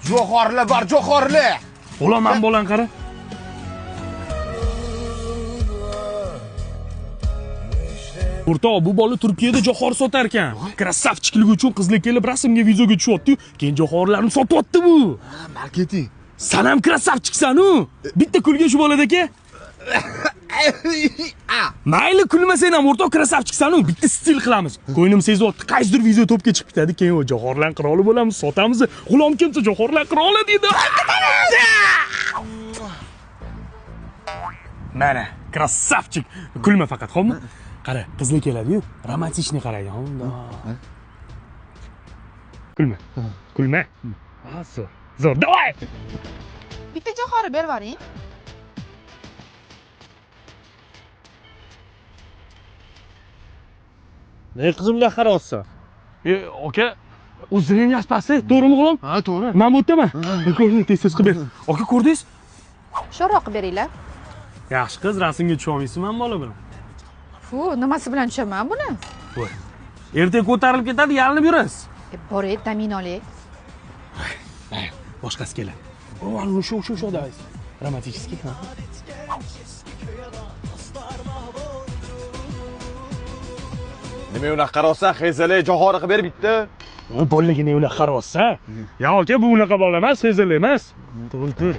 Jo'xorlar bor, jo'xorlar. Olaman bolang qara. O'rtoq, bu bola Turkiyada jo'xor sotar ekan. Krassavchikligi uchun qizlar kelib rasmga videoga tushyapti-yu, keyin jo'xorlarni sotyapti bu. Marketing. Sen ham krassavchiksan-u. Bitta kulga shu bolada-ka. Mayli kulmasang ham o'rtoq krassavchiksan-u, bitta stil qilamiz. Ko'nglim sezyapti, qaysidir video topga chiqib ketadi, keyin jo'xorlar qiroli bo'lamiz, sotamiz. G'ulom kimsa jo'xorlar qiroli deydi. Mana, krassavchik. Kulma faqat, xo'pmi? Qara, qizlar keladi-yu, romantichni qaraydi, unda. Kulma. Kulma. Ha, zo'r. Davay! Bitta jo'xori berib yuboring. Ne qizimlar qarayapsan? Aka, o'zining yosh pasti, to'g'rimi o'g'lim? Ha, to'g'ri. Men bu yerdaman. Ko'rning tez qilib ber. Aka, ko'rdingiz? Sho'roq qilib beringlar. Yaxshi qiz, rasmga tusha olmaysiz-mi bola bilan? Fu, nimasi bilan tushaman buni? Voy. Ertaga ko'tarilib ketadi, yalinib yurasiz. Boray, damin oling. Boshqasi keladi. O, ana shu davaysiz. Romantiskiy, ha. Nima unaqa qarasa, xezalay jo'xori qilib ber bitta. O, bolaligini unaqa qarayapsa? Ya, aka, bu unaqa bola emas, xezalay emas. Tur.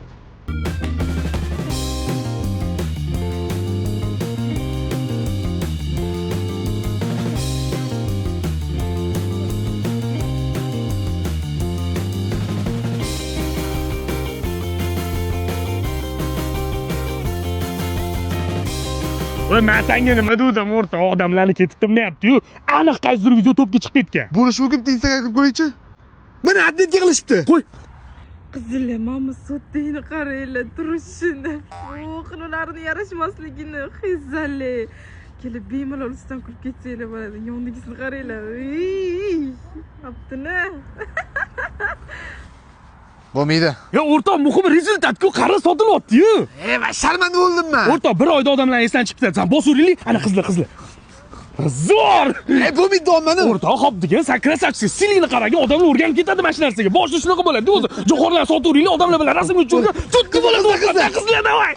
Voy, men senga nima dedim, o'rtoq, odamlarni ketib turmayapti-yu. Aniq qaysidir video topga chiqib ketgan. Bo'lishi mumkin, Instagram qilib ko'ring-chi. Mana addet yig'ilishibdi. Qo'y. Qizlar, mana sotdingni qaranglar, turishini. Qinularini yarashmasligini, xizali. Kelib bemalol ustidan kulib ketsanglar bo'ladi. Yondigisini qaranglar. Aptini. Bo'lmaydi. Ya, o'rtoq, muhim rezultat-ku, qara sotilyapti-yu. Men sharmanda bo'ldim-mi? O'rtoq, bir oyda odamlar esdan chiqib ketadi. Sen bosuringli, ana qizlar. Zo'r! Bo'lmaydi olmani. O'rtoq, xo'p degan, sen krassavchik, stilingni qaragan, odamlar o'rganib ketadi mana shu narsaga. Boshida shunaqa bo'ladi, o'zi. Jo'xorlar soturingli, odamlar bilan rasmga tushirgan. Tutqi bo'ladi, qizlar, davay.